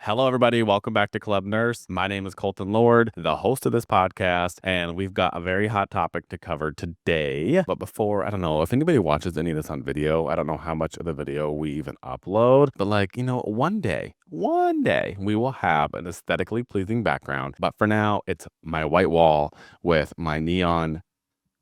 Hello, everybody. Welcome back to Club Nurse. My name is Colton Lord, the host of this podcast, and we've got a very hot topic to cover today. But before, I don't know if anybody watches any of this on video. I don't know how much of the video we even upload, but one day we will have an aesthetically pleasing background. But for now, it's my white wall with my neon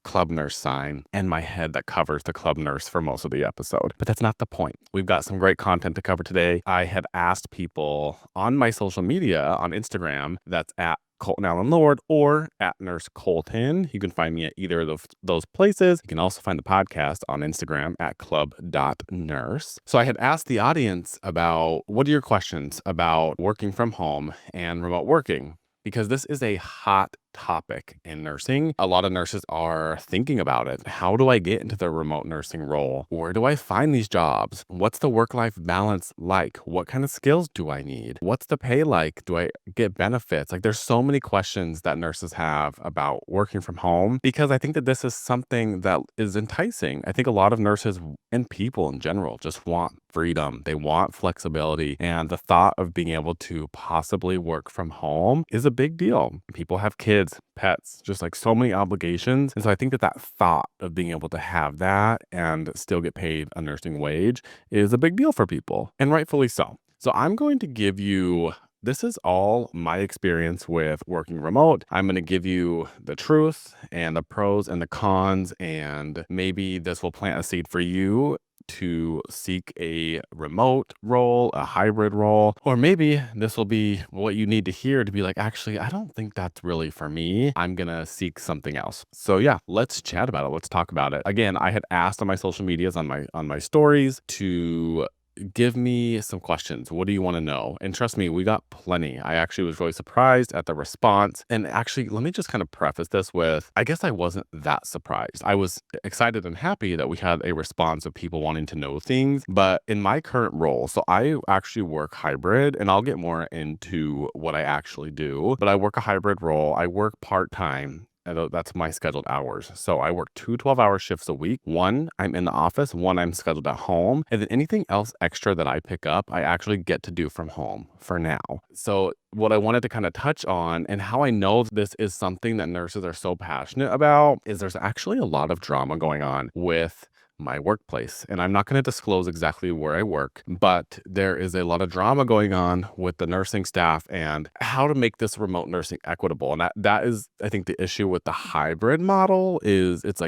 Club Nurse sign and my head that covers the Club Nurse for most of the episode. But that's not the point. We've got some great content to cover today. I have asked people on my social media on Instagram, that's at Colton Allen Lord or at Nurse Colton. You can find me at either of those places. You can also find the podcast on Instagram at club.nurse. So I had asked the audience about what are your questions about working from home and remote working? Because this is a hot topic in nursing. A lot of nurses are thinking about it. How do I get into the remote nursing role? Where do I find these jobs? What's the work-life balance like? What kind of skills do I need? What's the pay like? Do I get benefits? There's so many questions that nurses have about working from home because I think that this is something that is enticing. I think a lot of nurses and people in general just want freedom. They want flexibility, and the thought of being able to possibly work from home is a big deal. People have kids, pets, just so many obligations. And so I think that thought of being able to have that and still get paid a nursing wage is a big deal for people, and rightfully so. So I'm going to give you this is all my experience with working remote. I'm going to give you the truth and the pros and the cons, and maybe this will plant a seed for you to seek a remote role, a hybrid role, or maybe this will be what you need to hear to be like, actually, I don't think that's really for me. I'm going to seek something else. So yeah, let's chat about it. Let's talk about it. Again, I had asked on my social medias, on my stories, to give me some questions. What do you want to know? And trust me, we got plenty. I actually was really surprised at the response. And actually, let me just kind of preface this with, I guess I wasn't that surprised. I was excited and happy that we had a response of people wanting to know things. But in my current role, so I actually work hybrid, and I'll get more into what I actually do, but I work a hybrid role. I work part-time. That's my scheduled hours. So I work 2 12-hour shifts a week. One, I'm in the office. One, I'm scheduled at home. And then anything else extra that I pick up, I actually get to do from home for now. So what I wanted to kind of touch on, and how I know this is something that nurses are so passionate about, is there's actually a lot of drama going on with my workplace. And I'm not going to disclose exactly where I work, but there is a lot of drama going on with the nursing staff and how to make this remote nursing equitable. And that is, I think, the issue with the hybrid model is it's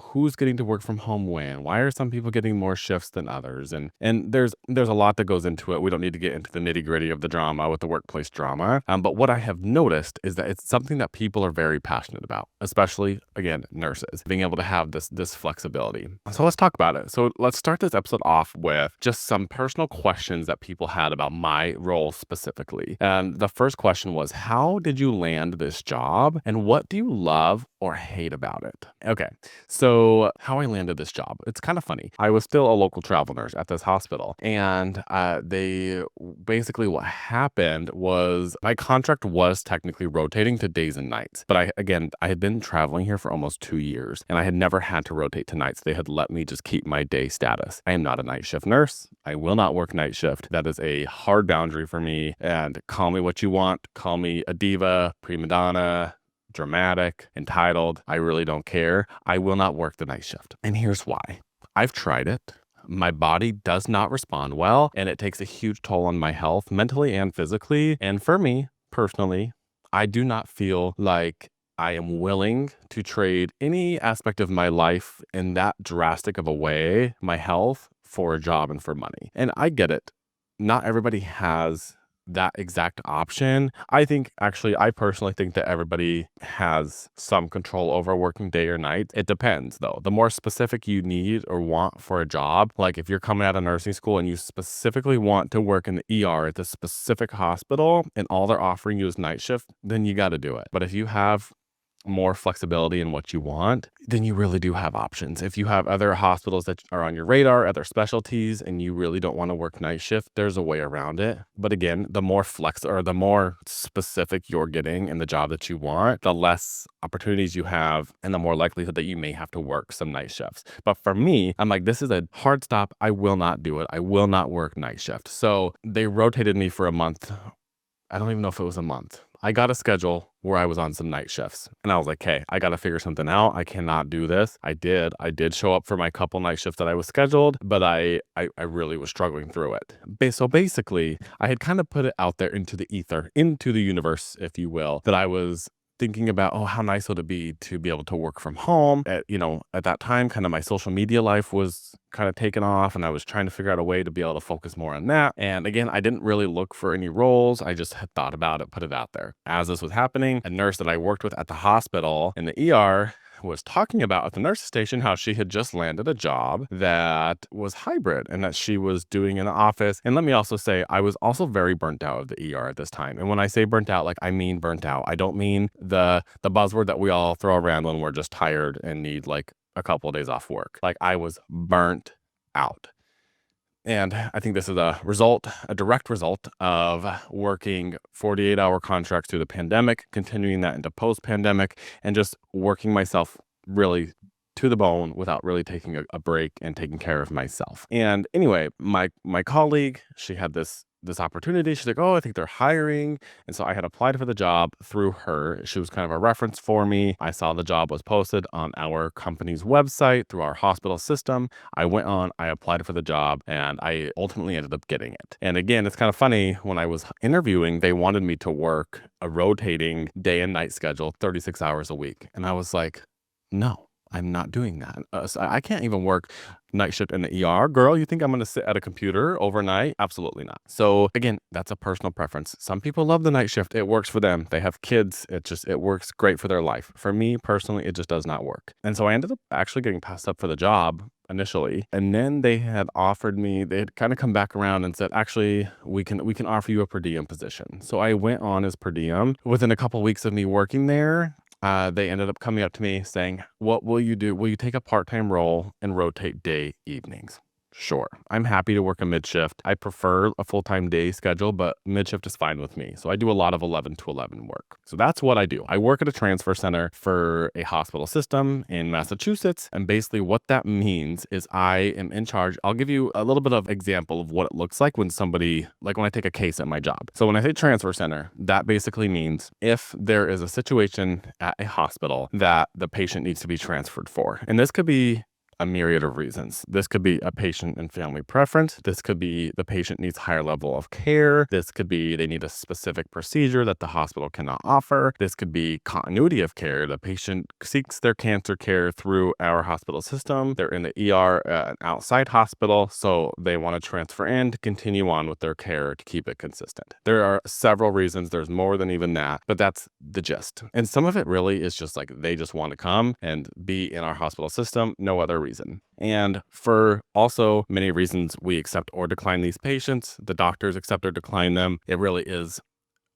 who's getting to work from home when? Why are some people getting more shifts than others? And there's a lot that goes into it. We don't need to get into the nitty-gritty of the drama with the workplace drama. But what I have noticed is that it's something that people are very passionate about, especially, again, nurses, being able to have this flexibility. So let's talk about it. So let's start this episode off with just some personal questions that people had about my role specifically. And the first question was, how did you land this job? And what do you love or hate about it? Okay, so how I landed this job. It's kind of funny. I was still a local travel nurse at this hospital. And basically what happened was my contract was technically rotating to days and nights. But I had been traveling here for almost 2 years, and I had never had to rotate to nights. They had let me just keep my day status. I am not a night shift nurse. I will not work night shift. That is a hard boundary for me. And call me what you want. Call me a diva, prima donna, dramatic, entitled. I really don't care. I will not work the night shift. And here's why. I've tried it. My body does not respond well, and it takes a huge toll on my health, mentally and physically. And for me, personally, I do not feel like I am willing to trade any aspect of my life in that drastic of a way, my health, for a job and for money. And I get it. Not everybody has that exact option. I personally think that everybody has some control over working day or night. It depends though. The more specific you need or want for a job, like if you're coming out of nursing school and you specifically want to work in the ER at the specific hospital and all they're offering you is night shift, then you got to do it. But if you have more flexibility in what you want, then you really do have options. If you have other hospitals that are on your radar, other specialties, and you really don't want to work night shift, there's a way around it. But again, the more flex or the more specific you're getting in the job that you want, the less opportunities you have and the more likelihood that you may have to work some night shifts. But for me, I'm like, this is a hard stop. I will not do it. I will not work night shift. So they rotated me for a month. I don't even know if it was a month. I got a schedule where I was on some night shifts and I was like, hey, I got to figure something out. I cannot do this. I did show up for my couple night shifts that I was scheduled, but I really was struggling through it. So basically I had kind of put it out there into the ether, into the universe, if you will, that I was thinking about, oh, how nice would it be to be able to work from home. At that time, kind of my social media life was kind of taken off and I was trying to figure out a way to be able to focus more on that. And again, I didn't really look for any roles. I just had thought about it, put it out there. As this was happening, a nurse that I worked with at the hospital in the ER was talking about at the nurse's station how she had just landed a job that was hybrid and that she was doing in the office. And let me also say, I was also very burnt out of the ER at this time. And when I say burnt out, like I mean burnt out. I don't mean the buzzword that we all throw around when we're just tired and need like a couple of days off work. Like I was burnt out. And I think this is a direct result of working 48-hour contracts through the pandemic, continuing that into post-pandemic, and just working myself really to the bone without really taking a break and taking care of myself. And anyway, my colleague, she had this opportunity. She's like, oh, I think they're hiring. And so I had applied for the job through her. She was kind of a reference for me. I saw the job was posted on our company's website through our hospital system. I went on, I applied for the job, and I ultimately ended up getting it. And again, it's kind of funny, when I was interviewing, they wanted me to work a rotating day and night schedule, 36 hours a week. And I was like, no, I'm not doing that. So I can't even work night shift in the ER. Girl, you think I'm going to sit at a computer overnight? Absolutely not. So again, that's a personal preference. Some people love the night shift. It works for them. They have kids. It works great for their life. For me personally, it just does not work. And so I ended up actually getting passed up for the job initially. And then they had kind of come back around and said, actually, we can offer you a per diem position. So I went on as per diem. Within a couple weeks of me working there, they ended up coming up to me saying, what will you do? Will you take a part-time role and rotate day evenings? Sure. I'm happy to work a mid shift. I prefer a full-time day schedule, but mid shift is fine with me. So I do a lot of 11 to 11 work. So that's what I do. I work at a transfer center for a hospital system in Massachusetts. And basically what that means is I am in charge. I'll give you a little bit of example of what it looks like when I take a case at my job. So when I say transfer center, that basically means if there is a situation at a hospital that the patient needs to be transferred for, and this could be a myriad of reasons. This could be a patient and family preference. This could be the patient needs higher level of care. This could be they need a specific procedure that the hospital cannot offer. This could be continuity of care. The patient seeks their cancer care through our hospital system. They're in the ER, an outside hospital, so they want to transfer in to continue on with their care to keep it consistent. There are several reasons. There's more than even that, but that's the gist. And some of it really is just like they just want to come and be in our hospital system. No other reason. And for also many reasons, we accept or decline these patients. The doctors accept or decline them. It really is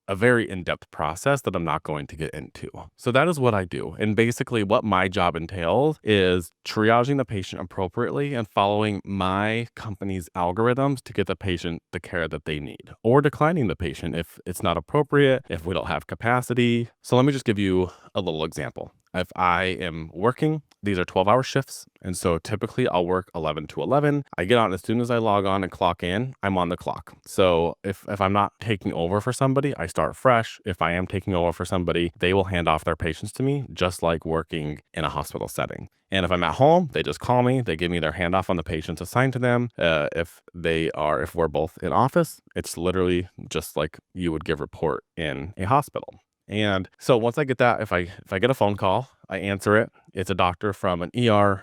a very in-depth process that I'm not going to get into. So that is what I do. And basically what my job entails is triaging the patient appropriately and following my company's algorithms to get the patient the care that they need, or declining the patient if it's not appropriate, if we don't have capacity. So let me just give you a little example. If I am working, these are 12-hour shifts. And so typically I'll work 11 to 11. I get on as soon as I log on and clock in, I'm on the clock. So if I'm not taking over for somebody, I start fresh. If I am taking over for somebody, they will hand off their patients to me, just like working in a hospital setting. And if I'm at home, they just call me. They give me their handoff on the patients assigned to them. If we're both in office, it's literally just like you would give report in a hospital. And so once I get that, if I get a phone call, I answer it. It's a doctor from an ER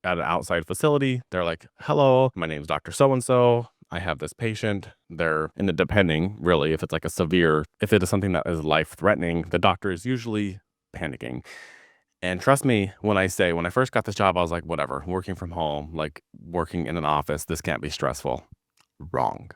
at an outside facility. They're like, hello, my name's Dr. So-and-so. I have this patient. They're in the, depending really, if it's like if it is something that is life-threatening, the doctor is usually panicking. And trust me, when I first got this job, I was like, whatever, working from home, like working in an office, this can't be stressful. Wrong.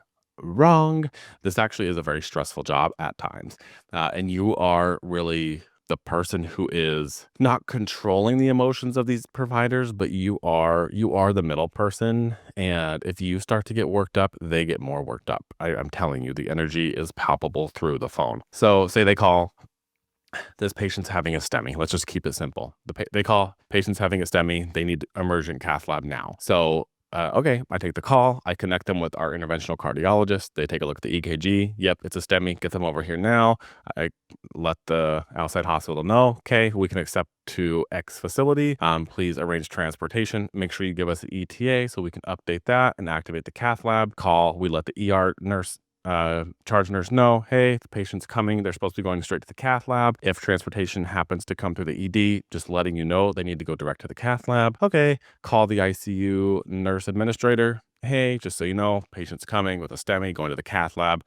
This actually is a very stressful job at times. And you are really the person who is not controlling the emotions of these providers, but you are the middle person. And if you start to get worked up, they get more worked up. I'm telling you, the energy is palpable through the phone. So say they call, this patient's having a STEMI. Let's just keep it simple. They call, patient's having a STEMI. They need emergent cath lab now. So okay, I take the call. I connect them with our interventional cardiologist. They take a look at the EKG. Yep, it's a STEMI. Get them over here now. I let the outside hospital know, okay, we can accept to X facility. Please arrange transportation. Make sure you give us the ETA so we can update that and activate the cath lab. Call. We let the ER nurse charge nurse know, hey, the patient's coming. They're supposed to be going straight to the cath lab. If transportation happens to come through the ED, just letting you know they need to go direct to the cath lab. Okay, call the ICU nurse administrator. Hey, just so you know, patient's coming with a STEMI going to the cath lab.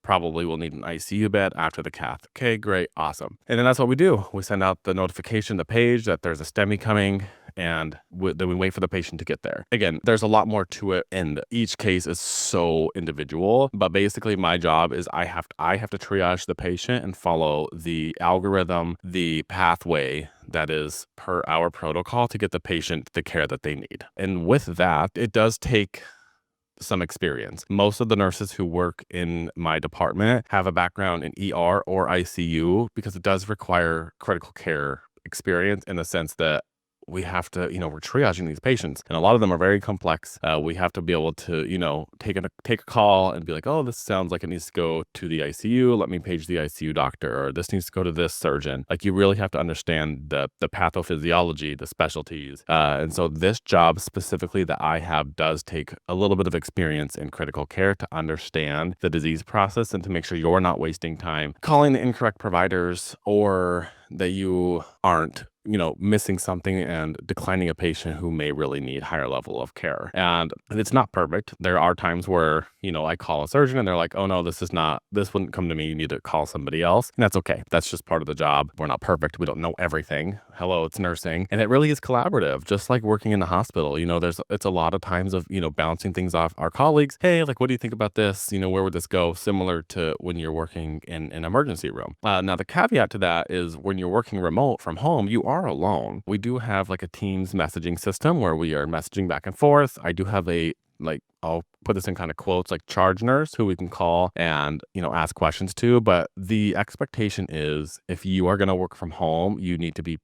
Probably will need an ICU bed after the cath. Okay, great, awesome. And then that's what we do. We send out the notification, the page that there's a STEMI coming, and then we wait for the patient to get there. Again, there's a lot more to it, and each case is so individual. But basically, my job is I have to triage the patient and follow the algorithm, the pathway that is per our protocol to get the patient the care that they need. And with that, it does take some experience. Most of the nurses who work in my department have a background in ER or ICU because it does require critical care experience in the sense that we have to, we're triaging these patients, and a lot of them are very complex. We have to be able to, take a call and be like, oh, this sounds like it needs to go to the ICU. Let me page the ICU doctor, or this needs to go to this surgeon. Like, you really have to understand the pathophysiology, the specialties. And so this job specifically that I have does take a little bit of experience in critical care to understand the disease process and to make sure you're not wasting time calling the incorrect providers, or that you aren't missing something and declining a patient who may really need higher level of care. And it's not perfect. There are times where, I call a surgeon and they're like, oh no, this wouldn't come to me. You need to call somebody else. And that's okay. That's just part of the job. We're not perfect. We don't know everything. Hello, it's nursing. And it really is collaborative, just like working in the hospital. It's a lot of times of, bouncing things off our colleagues. Hey, like, what do you think about this? Where would this go? Similar to when you're working in an emergency room. Now, the caveat to that is when you're working remote from home, you are alone. We do have like a Teams messaging system where we are messaging back and forth. I do have I'll put this in kind of quotes, like charge nurse who we can call and, ask questions to. But the expectation is if you are going to work from home, you need to be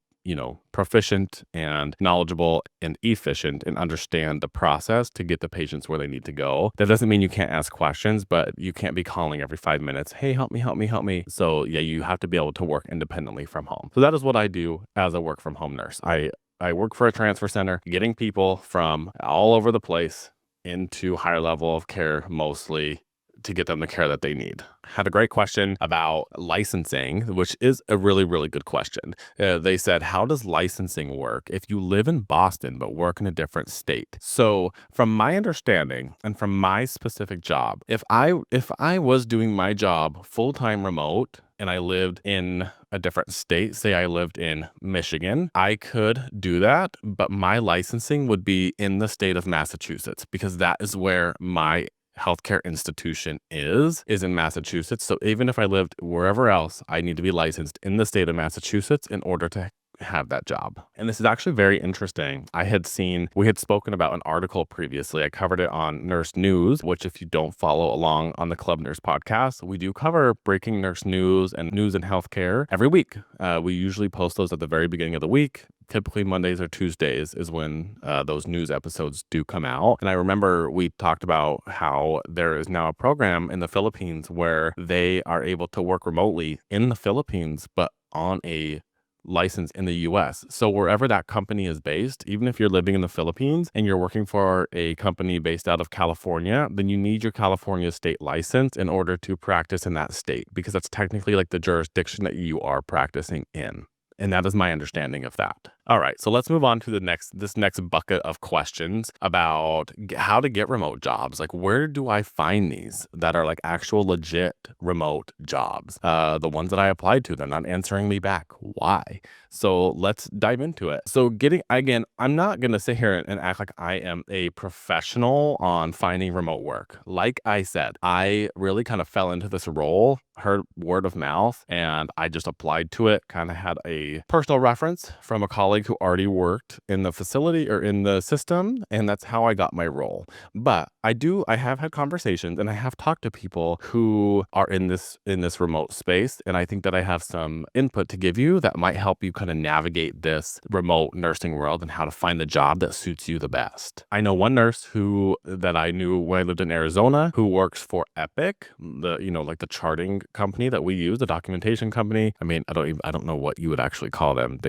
proficient and knowledgeable and efficient and understand the process to get the patients where they need to go. That doesn't mean you can't ask questions, but you can't be calling every 5 minutes. Hey, help me, help me, help me. So yeah, you have to be able to work independently from home. So that is what I do as a work from home nurse. I work for a transfer center, getting people from all over the place into higher level of care, mostly to get them the care that they need. Had a great question about licensing, which is a really, really good question. They said, how does licensing work if you live in Boston but work in a different state? So from my understanding and from my specific job, if I was doing my job full-time remote and I lived in a different state, say I lived in Michigan, I could do that, but my licensing would be in the state of Massachusetts because that is where my healthcare institution is in Massachusetts. So even if I lived wherever else, I need to be licensed in the state of Massachusetts in order to have that job. And this is actually very interesting. We had spoken about an article previously. I covered it on Nurse News, which if you don't follow along on the Club Nurse podcast, we do cover breaking nurse news and news in healthcare every week. We usually post those at the very beginning of the week. Typically Mondays or Tuesdays is when those news episodes do come out. And I remember we talked about how there is now a program in the Philippines where they are able to work remotely in the Philippines, but on a license in the US. So wherever that company is based, even if you're living in the Philippines and you're working for a company based out of California, then you need your California state license in order to practice in that state, because that's technically like the jurisdiction that you are practicing in. And that is my understanding of that. All right, so let's move on to this next bucket of questions about how to get remote jobs. Like, where do I find these that are like actual legit remote jobs? The ones that I applied to, they're not answering me back. Why? So let's dive into it. So again, I'm not gonna sit here and act like I am a professional on finding remote work. Like I said, I really kind of fell into this role, heard word of mouth, and I just applied to it. Kind of had a personal reference from a colleague who already worked in the facility or in the system, and that's how I got my role. But I have had conversations and I have talked to people who are in this remote space, and I think that I have some input to give you that might help you kind of navigate this remote nursing world and how to find the job that suits you the best. I know one nurse that I knew when I lived in Arizona who works for Epic, like the charting company that we use, the documentation company. I mean, I don't know what you would actually call them.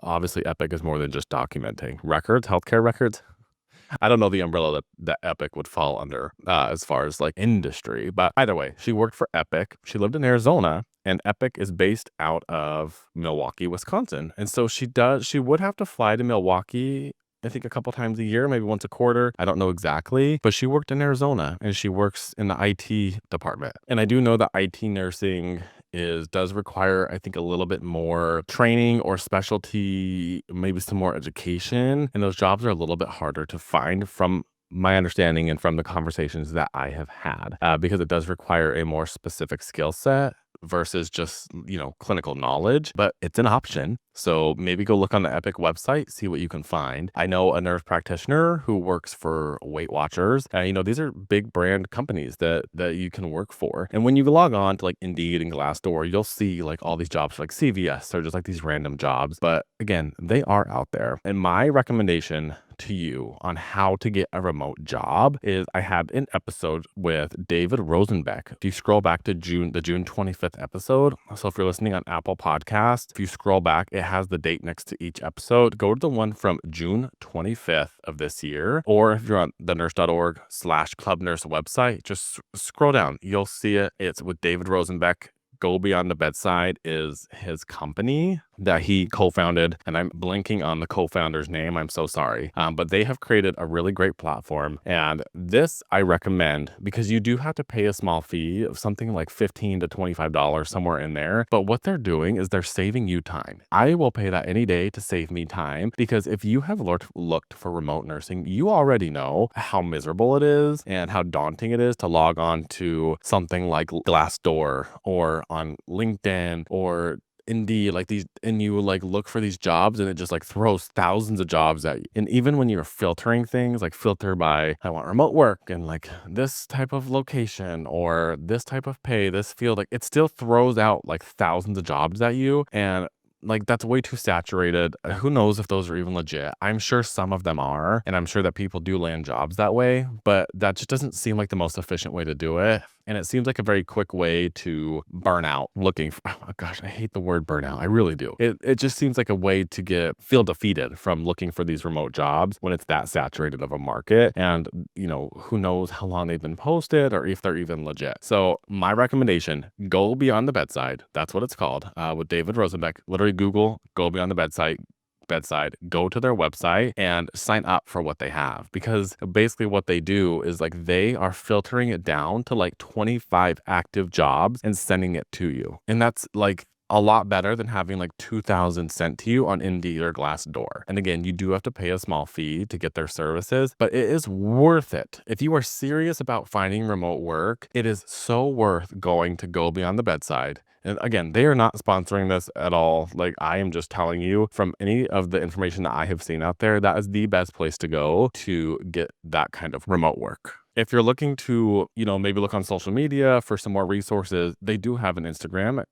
Obviously Epic is more than just documenting records, healthcare records. I don't know the umbrella that Epic would fall under as far as like industry, but either way, she worked for Epic. She lived in Arizona, and Epic is based out of Milwaukee, Wisconsin. And so she would have to fly to Milwaukee, I think a couple times a year, maybe once a quarter. I don't know exactly, but she worked in Arizona and she works in the IT department. And I do know that IT nursing does require, I think, a little bit more training or specialty, maybe some more education. And those jobs are a little bit harder to find from my understanding and from the conversations that I have had, because it does require a more specific skill set versus just, clinical knowledge, but it's an option. So maybe go look on the Epic website, see what you can find. I know a nurse practitioner who works for Weight Watchers. These are big brand companies that you can work for. And when you log on to like Indeed and Glassdoor, you'll see like all these jobs like CVS or just like these random jobs. But again, they are out there. And my recommendation to you on how to get a remote job is I had an episode with David Rosenbeck. If you scroll back to the June 25th episode, so if you're listening on Apple Podcasts, if you scroll back, it has the date next to each episode. Go to the one from June 25th of this year, or if you're on the Nurse.org/Club Nurse website, just scroll down. You'll see it. It's with David Rosenbeck. Go Beyond the Bedside is his company that he co-founded, and I'm blanking on the co-founder's name. I'm so sorry. But they have created a really great platform, and this I recommend because you do have to pay a small fee of something like $15 to $25 somewhere in there. But what they're doing is they're saving you time. I will pay that any day to save me time, because if you have looked for remote nursing, you already know how miserable it is and how daunting it is to log on to something like Glassdoor or on LinkedIn or Indeed, like these, and you like look for these jobs and it just like throws thousands of jobs at you. And even when you're filtering things, like filter by, I want remote work and like this type of location or this type of pay, this field, like it still throws out like thousands of jobs at you. And like that's way too saturated. Who knows if those are even legit? I'm sure some of them are, and I'm sure that people do land jobs that way, but that just doesn't seem like the most efficient way to do it. And it seems like a very quick way to burn out looking for, oh gosh, I hate the word burnout. I really do. It just seems like a way to feel defeated from looking for these remote jobs when it's that saturated of a market. And, who knows how long they've been posted or if they're even legit. So my recommendation, Go Beyond the Bedside. That's what it's called, with David Rosenbeck. Literally Google Go Beyond the Bedside, go to their website and sign up for what they have, because basically what they do is like they are filtering it down to like 25 active jobs and sending it to you. And that's like a lot better than having like 2,000 sent to you on Indeed or Glassdoor. And again, you do have to pay a small fee to get their services, but it is worth it. If you are serious about finding remote work, it is so worth going to Go Beyond the Bedside. And again, they are not sponsoring this at all. Like, I am just telling you from any of the information that I have seen out there, that is the best place to go to get that kind of remote work. If you're looking to, maybe look on social media for some more resources, they do have an Instagram,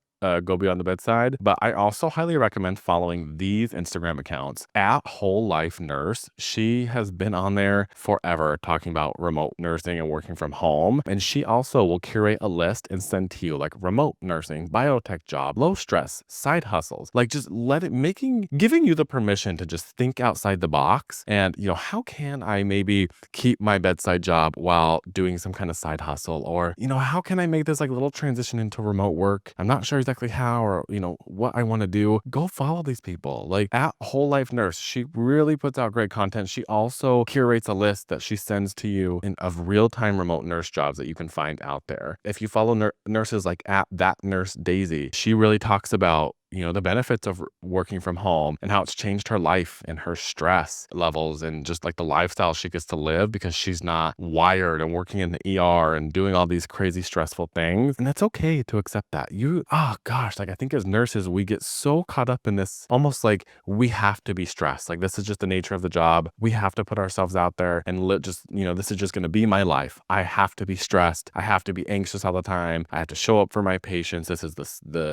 Go Beyond the Bedside. But I also highly recommend following these Instagram accounts. At Whole Life Nurse, she has been on there forever talking about remote nursing and working from home. And she also will curate a list and send to you like remote nursing, biotech job, low stress, side hustles, like just giving you the permission to just think outside the box. And, how can I maybe keep my bedside job while doing some kind of side hustle? Or, how can I make this like little transition into remote work? I'm not sure exactly exactly how or, what I want to do, go follow these people. Like at Whole Life Nurse, she really puts out great content. She also curates a list that she sends to you of real-time remote nurse jobs that you can find out there. If you follow nurses like at that nurse Daisy, she really talks about the benefits of working from home and how it's changed her life and her stress levels and just like the lifestyle she gets to live because she's not wired and working in the ER and doing all these crazy stressful things. And it's okay to accept that. Oh gosh, like I think as nurses, we get so caught up in this almost like we have to be stressed. Like this is just the nature of the job. We have to put ourselves out there and this is just going to be my life. I have to be stressed. I have to be anxious all the time. I have to show up for my patients. This is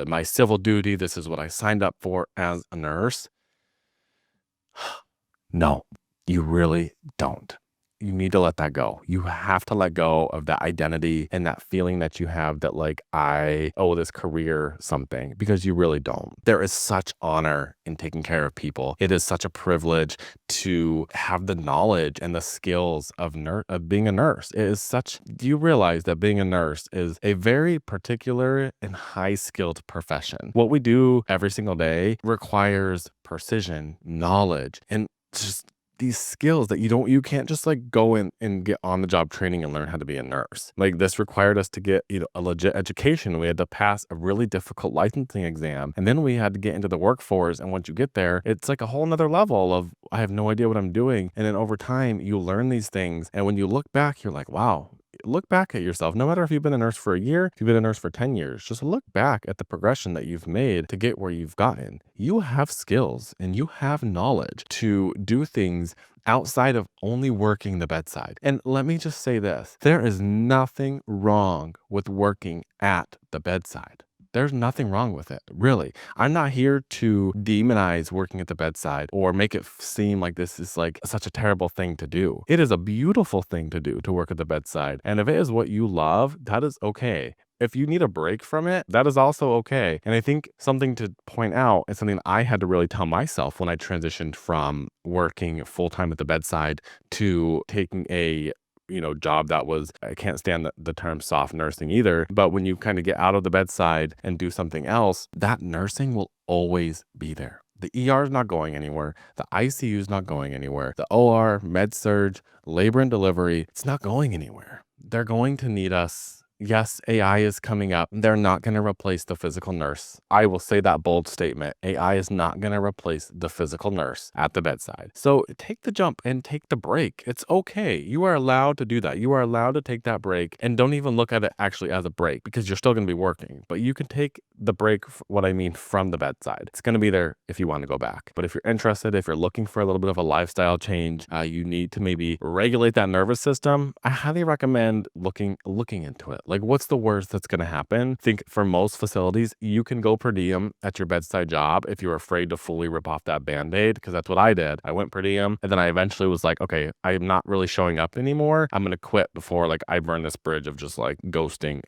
my civil duty. This is what I signed up for as a nurse. No, you really don't. You need to let that go. You have to let go of that identity and that feeling that you have that like, I owe this career something, because you really don't. There is such honor in taking care of people. It is such a privilege to have the knowledge and the skills of being a nurse. Do you realize that being a nurse is a very particular and high skilled profession? What we do every single day requires precision, knowledge, and just these skills that you can't just like go in and get on the job training and learn how to be a nurse. Like this required us to get a legit education. We had to pass a really difficult licensing exam, and then we had to get into the workforce. And once you get there, it's like a whole nother level of I have no idea what I'm doing. And then over time you learn these things, and when you look back, you're like, wow. Look back at yourself. No matter if you've been a nurse for a year, if you've been a nurse for 10 years, just look back at the progression that you've made to get where you've gotten. You have skills and you have knowledge to do things outside of only working the bedside. And let me just say this, there is nothing wrong with working at the bedside. There's nothing wrong with it, really. I'm not here to demonize working at the bedside or make it seem like this is like such a terrible thing to do. It is a beautiful thing to do, to work at the bedside. And if it is what you love, that is okay. If you need a break from it, that is also okay. And I think something to point out, and something I had to really tell myself when I transitioned from working full-time at the bedside to taking a job that was, I can't stand the term soft nursing either, but when you kind of get out of the bedside and do something else, that nursing will always be there. The ER is not going anywhere. The ICU is not going anywhere. The OR, med surge, labor and delivery, it's not going anywhere. They're going to need us. Yes, AI is coming up. They're not going to replace the physical nurse. I will say that bold statement. AI is not going to replace the physical nurse at the bedside. So take the jump and take the break. It's okay. You are allowed to do that. You are allowed to take that break, and don't even look at it actually as a break, because you're still going to be working. But you can take the break, from the bedside. It's going to be there if you want to go back. But if you're interested, if you're looking for a little bit of a lifestyle change, you need to maybe regulate that nervous system. I highly recommend looking into it. Like, what's the worst that's going to happen? I think for most facilities, you can go per diem at your bedside job if you're afraid to fully rip off that Band-Aid, because that's what I did. I went per diem, and then I eventually was like, okay, I'm not really showing up anymore. I'm going to quit before like I burn this bridge of just like ghosting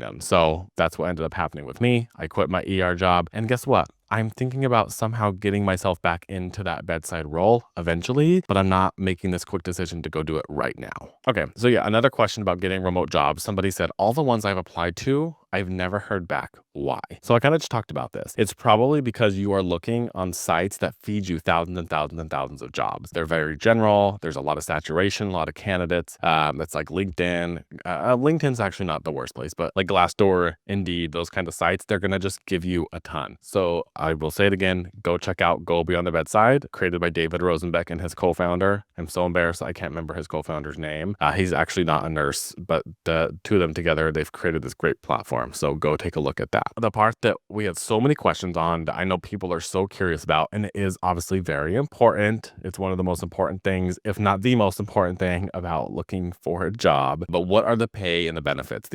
them. So that's what ended up happening with me. I quit my ER job, and guess what? I'm thinking about somehow getting myself back into that bedside role eventually, but I'm not making this quick decision to go do it right now. Okay, so yeah, another question about getting remote jobs. Somebody said, all the ones I've applied to, I've never heard back. Why? So I kind of just talked about this. It's probably because you are looking on sites that feed you thousands and thousands and thousands of jobs. They're very general. There's a lot of saturation, a lot of candidates. That's like LinkedIn. LinkedIn's actually not the worst place, but like Glassdoor, Indeed, those kind of sites, they're going to just give you a ton. So I will say it again, go check out Go Beyond the Bedside, created by David Rosenbeck and his co-founder. I'm so embarrassed I can't remember his co-founder's name. He's actually not a nurse, but the two of them together, they've created this great platform. So go take a look at that. The part that we had so many questions on that I know people are so curious about, and it is obviously very important. It's one of the most important things, if not the most important thing about looking for a job. But what are the pay and the benefits?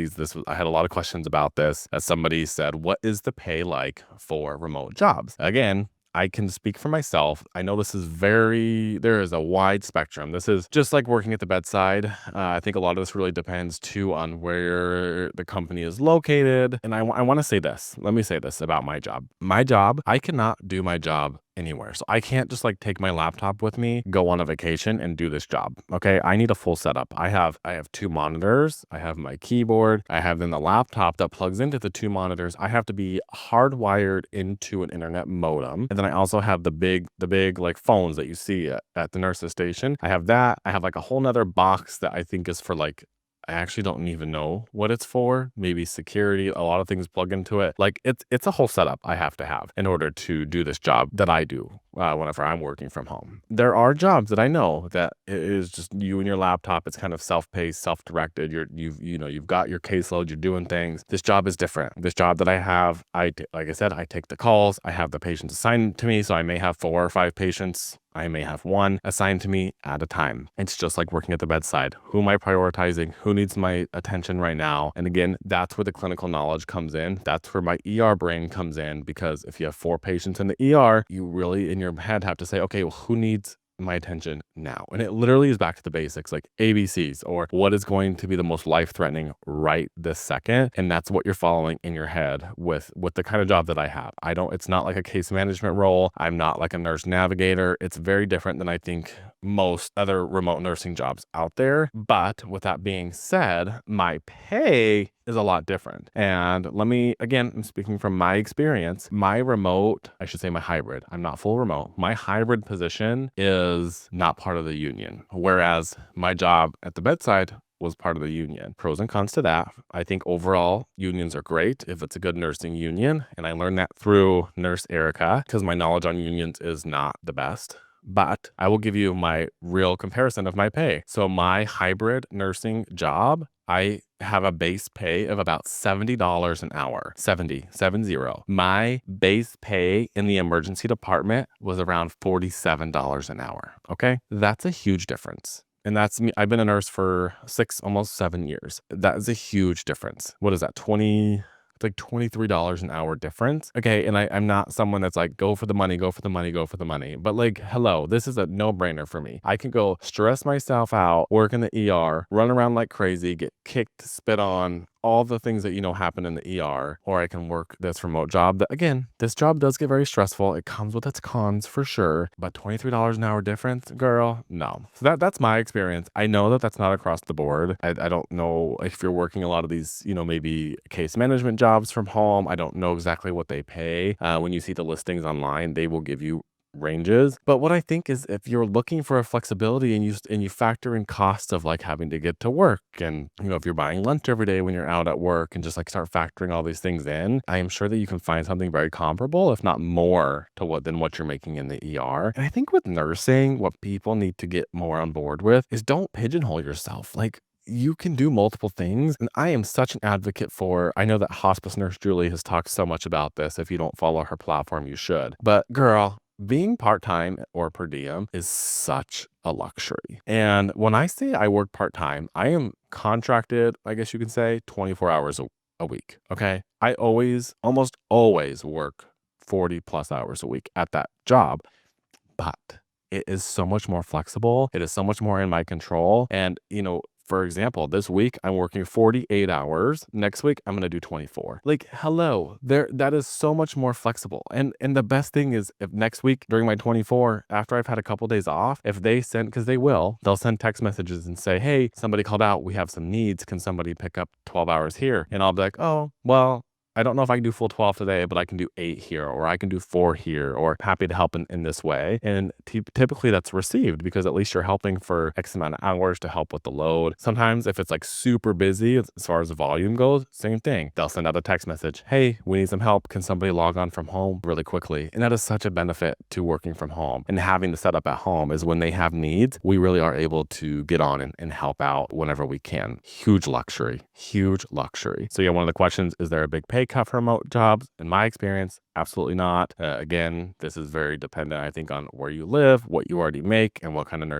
I had a lot of questions about this. As somebody said, what is the pay like for remote jobs? Again, I can speak for myself. I know there is a wide spectrum. This is just like working at the bedside. I think a lot of this really depends too on where the company is located. And I want to say this. Let me say this about my job. My job, I cannot do my job anywhere. So I can't just like take my laptop with me, go on a vacation and do this job. Okay. I need a full setup. I have two monitors. I have my keyboard. I have then the laptop that plugs into the two monitors. I have to be hardwired into an internet modem. And then I also have the big like phones that you see at the nurse's station. I have that. I have like a whole nother box that I think is for like, I actually don't even know what it's for. Maybe security, a lot of things plug into it. Like it's a whole setup I have to have in order to do this job that I do whenever I'm working from home. There are jobs that I know that it is just you and your laptop. It's kind of self-paced, self-directed. You've got your caseload. You're doing things. This job is different. This job that I have, like I said, I take the calls. I have the patients assigned to me, so I may have 4 or 5 patients. I may have one assigned to me at a time. It's just like working at the bedside. Who am I prioritizing? Who needs my attention right now? And again, that's where the clinical knowledge comes in. That's where my ER brain comes in, because if you have 4 patients in the ER, you really in your head have to say, okay, well, who needs my attention now? And it literally is back to the basics, like ABCs, or what is going to be the most life-threatening right this second. And that's what you're following in your head with the kind of job that I have. It's not like a case management role. I'm not like a nurse navigator. It's very different than I think most other remote nursing jobs out there. But with that being said, my pay is a lot different. And I'm speaking from my experience. My remote, I should say my hybrid, I'm not full remote. My hybrid position is not part of the union, whereas my job at the bedside was part of the union. Pros and cons to that. I think overall unions are great if it's a good nursing union. And I learned that through Nurse Erica, because my knowledge on unions is not the best. But I will give you my real comparison of my pay. So my hybrid nursing job, I have a base pay of about $70 an hour. 70. My base pay in the emergency department was around $47 an hour. Okay. That's a huge difference. And that's me. I've been a nurse for 6, almost 7 years. That is a huge difference. What is that? It's like $23 an hour difference. Okay. And I'm not someone that's like, go for the money, go for the money, go for the money. But like, hello, this is a no brainer for me. I can go stress myself out, work in the ER, run around like crazy, get kicked, spit on, all the things that happen in the ER, or I can work this remote job that, again, this job does get very stressful. It comes with its cons for sure, but $23 an hour difference, girl, no. So that's my experience. I know that that's not across the board. I don't know if you're working a lot of these, maybe case management jobs from home. I don't know exactly what they pay. When you see the listings online, they will give you ranges. But what I think is, if you're looking for a flexibility and you factor in costs of like having to get to work, and if you're buying lunch every day when you're out at work, and just like start factoring all these things in, I am sure that you can find something very comparable, if not more, to than what you're making in the ER. And I think with nursing, what people need to get more on board with is, don't pigeonhole yourself. Like, you can do multiple things. And I am such an advocate for, I know that hospice nurse Julie has talked so much about this. If you don't follow her platform, you should. But girl, being part-time or per diem is such a luxury. And when I say I work part-time, I am contracted, I guess you can say, 24 hours a week. Okay. I almost always work 40 plus hours a week at that job, but it is so much more flexible. It is so much more in my control. And, for example, this week I'm working 48 hours. Next week I'm going to do 24. Like, hello, that is so much more flexible. And the best thing is, if next week during my 24, after I've had a couple days off, if they send, because they'll send text messages and say, hey, somebody called out, we have some needs. Can somebody pick up 12 hours here? And I'll be like, oh, well, I don't know if I can do full 12 today, but I can do 8 here, or I can do 4 here, or happy to help in this way. And typically that's received, because at least you're helping for X amount of hours to help with the load. Sometimes if it's like super busy as far as the volume goes, same thing. They'll send out a text message. Hey, we need some help. Can somebody log on from home really quickly? And that is such a benefit to working from home and having the setup at home, is when they have needs, we really are able to get on and help out whenever we can. Huge luxury. So yeah, one of the questions, is there a big pay cut for remote jobs? In my experience, absolutely not. Again, this is very dependent, I think, on where you live, what you already make, and what kind of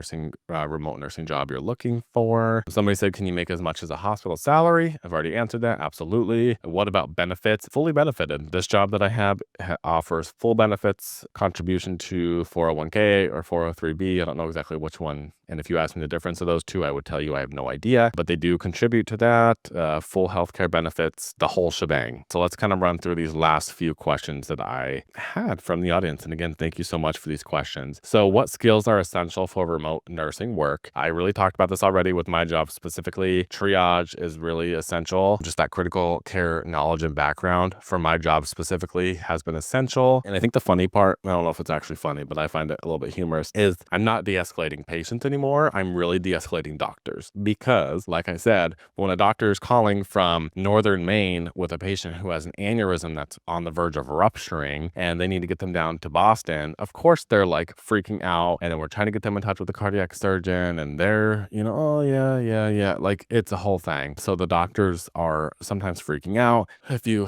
remote nursing job you're looking for. Somebody said, can you make as much as a hospital salary? I've already answered that. Absolutely. What about benefits? Fully benefited. This job that I have offers full benefits, contribution to 401k or 403b. I don't know exactly which one. And if you ask me the difference of those two, I would tell you I have no idea, but they do contribute to that. Full healthcare benefits, the whole shebang. So let's kind of run through these last few questions questions that I had from the audience. And again, thank you so much for these questions. So what skills are essential for remote nursing work? I really talked about this already with my job specifically. Triage is really essential. Just that critical care knowledge and background for my job specifically has been essential. And I think the funny part, I don't know if it's actually funny, but I find it a little bit humorous, is I'm not de-escalating patients anymore. I'm really de-escalating doctors because, like I said, when a doctor is calling from northern Maine with a patient who has an aneurysm that's on the verge of rupturing and they need to get them down to Boston, of course they're like freaking out, and then we're trying to get them in touch with the cardiac surgeon, and they're, oh yeah, like it's a whole thing. So the doctors are sometimes freaking out.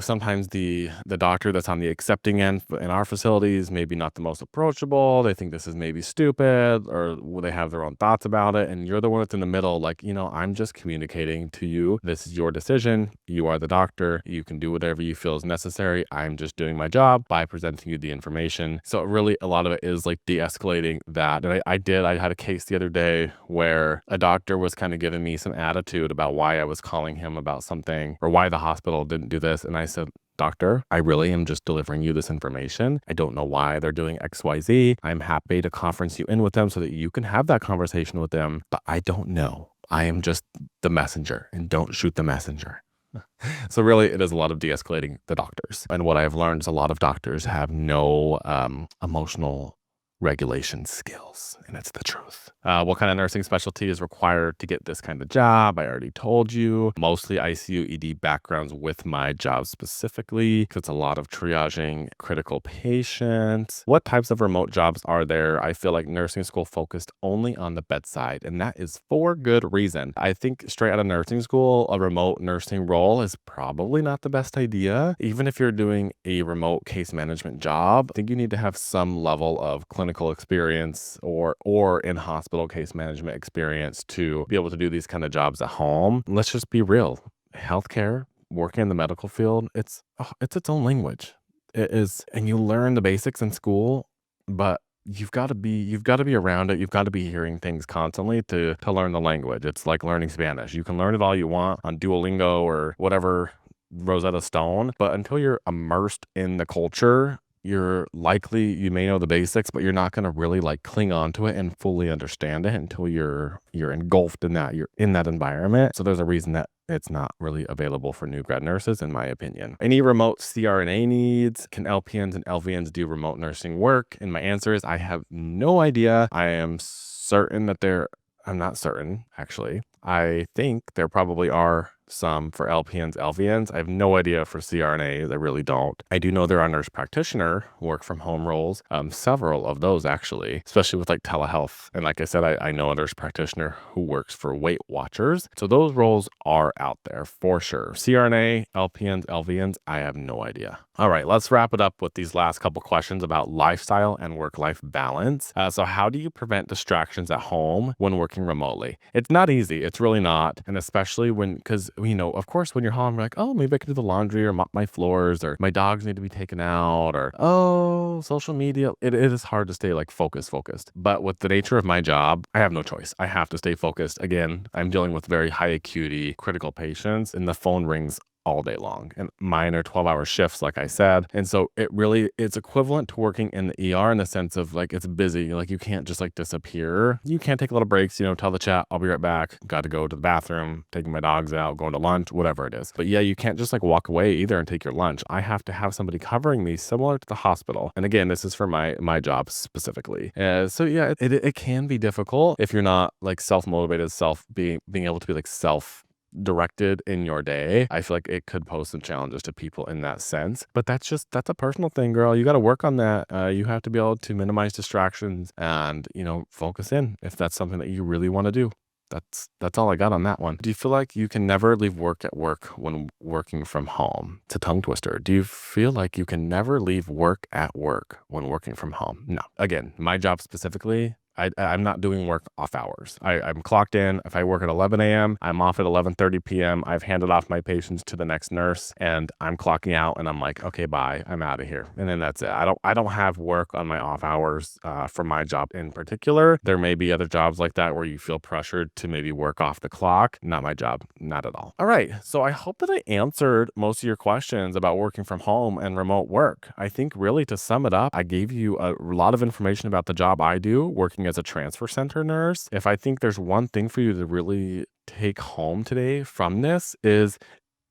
Sometimes the doctor that's on the accepting end in our facilities maybe not the most approachable. They think this is maybe stupid, or they have their own thoughts about it, and you're the one that's in the middle, like, I'm just communicating to you. This is your decision. You are the doctor. You can do whatever you feel is necessary. I'm just doing my job by presenting you the information. So really, a lot of it is like de-escalating that. And I had a case the other day where a doctor was kind of giving me some attitude about why I was calling him about something, or why the hospital didn't do this. And I said, doctor, I really am just delivering you this information. I don't know why they're doing XYZ. I'm happy to conference you in with them so that you can have that conversation with them, but I don't know. I am just the messenger, and don't shoot the messenger. So really, it is a lot of de-escalating the doctors. And what I've learned is a lot of doctors have no emotional regulation skills, and it's the truth. What kind of nursing specialty is required to get this kind of job? I already told you. Mostly ICU ED backgrounds with my job specifically, because it's a lot of triaging critical patients. What types of remote jobs are there? I feel like nursing school focused only on the bedside, and that is for good reason. I think straight out of nursing school, a remote nursing role is probably not the best idea. Even if you're doing a remote case management job, I think you need to have some level of clinical experience or in hospital case management experience to be able to do these kind of jobs at home. Let's just be real. Healthcare, working in the medical field, it's its own language. It is, and you learn the basics in school, but you've got to be around it. You've got to be hearing things constantly to learn the language. It's like learning Spanish. You can learn it all you want on Duolingo or whatever, Rosetta Stone, but until you're immersed in the culture, you may know the basics, but you're not going to really like cling on to it and fully understand it until you're engulfed in that, you're in that environment. So there's a reason that it's not really available for new grad nurses, in my opinion. Any remote CRNA needs? Can LPNs and LVNs do remote nursing work? And my answer is I have no idea. I'm not certain, actually. I think there probably are some for LPNs, LVNs. I have no idea for CRNAs. I really don't. I do know there are nurse practitioner work from home roles, several of those actually, especially with like telehealth. And like I said, I know a nurse practitioner who works for Weight Watchers. So those roles are out there for sure. CRNA, LPNs, LVNs, I have no idea. All right, let's wrap it up with these last couple questions about lifestyle and work-life balance. So how do you prevent distractions at home when working remotely? It's not easy. It's really not. And especially because of course, when you're home, you're like, oh, maybe I can do the laundry or mop my floors, or my dogs need to be taken out, or, social media. It is hard to stay like focused. But with the nature of my job, I have no choice. I have to stay focused. Again, I'm dealing with very high acuity critical patients, and the phone rings all day long, and mine are 12-hour shifts, like I said. And so it's equivalent to working in the ER in the sense of like, it's busy. Like you can't just like disappear. You can't take little breaks, tell the chat, I'll be right back. Got to go to the bathroom, taking my dogs out, going to lunch, whatever it is. But yeah, you can't just like walk away either and take your lunch. I have to have somebody covering me similar to the hospital. And again, this is for my job specifically. So yeah, it can be difficult if you're not like self-motivated, being able to be like self-directed in your day. I feel like it could pose some challenges to people in that sense, but that's a personal thing, girl. You got to work on that. You have to be able to minimize distractions and, focus in if that's something that you really want to do. That's all I got on that one. Do you feel like you can never leave work at work when working from home? It's a tongue twister. Do you feel like you can never leave work at work when working from home? No. Again, my job specifically, I'm not doing work off hours. I'm clocked in. If I work at 11 a.m., I'm off at 11:30 p.m. I've handed off my patients to the next nurse, and I'm clocking out, and I'm like, okay, bye. I'm out of here. And then that's it. I don't have work on my off hours for my job in particular. There may be other jobs like that where you feel pressured to maybe work off the clock. Not my job. Not at all. All right. So I hope that I answered most of your questions about working from home and remote work. I think really to sum it up, I gave you a lot of information about the job I do working as a transfer center nurse. If I think there's one thing for you to really take home today from this is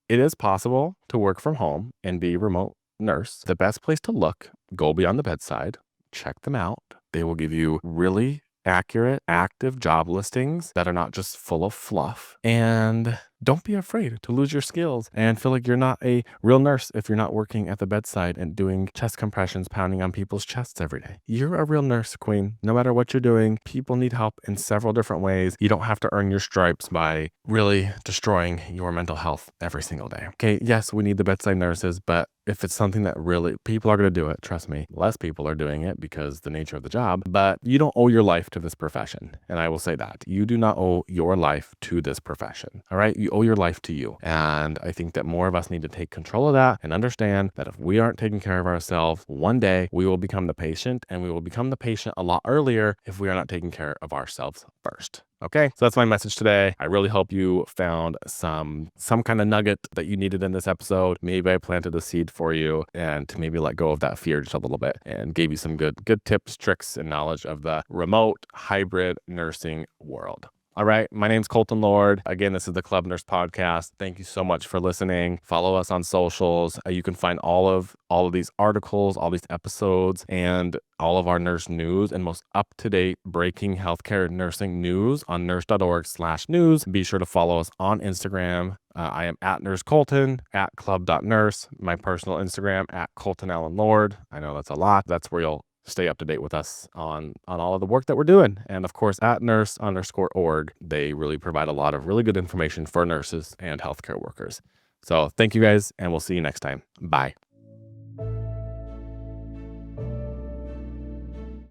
it is possible to work from home and be a remote nurse. The best place to look, go beyond the bedside, check them out. They will give you really accurate, active job listings that are not just full of fluff. And don't be afraid to lose your skills and feel like you're not a real nurse if you're not working at the bedside and doing chest compressions, pounding on people's chests every day. You're a real nurse, queen. No matter what you're doing, people need help in several different ways. You don't have to earn your stripes by really destroying your mental health every single day. Okay, yes, we need the bedside nurses, but if it's something that really people are going to do it, trust me, less people are doing it because the nature of the job, but you don't owe your life to this profession. And I will say that you do not owe your life to this profession. All right. You owe your life to you. And I think that more of us need to take control of that and understand that if we aren't taking care of ourselves, one day we will become the patient, and we will become the patient a lot earlier if we are not taking care of ourselves first. Okay, so that's my message today. I really hope you found some kind of nugget that you needed in this episode. Maybe I planted a seed for you and to maybe let go of that fear just a little bit and gave you some good tips, tricks, and knowledge of the remote hybrid nursing world. All right. My name's Colton Lord. Again, this is the Club Nurse Podcast. Thank you so much for listening. Follow us on socials. You can find all of these articles, all these episodes, and all of our nurse news and most up-to-date breaking healthcare nursing news on Nurse.org/news. Be sure to follow us on Instagram. I am at Nurse Colton, at club.nurse. My personal Instagram, at Colton Allen Lord. I know that's a lot. That's where you'll stay up to date with us on all of the work that we're doing. And of course, at Nurse.org, they really provide a lot of really good information for nurses and healthcare workers. So thank you guys, and we'll see you next time. Bye.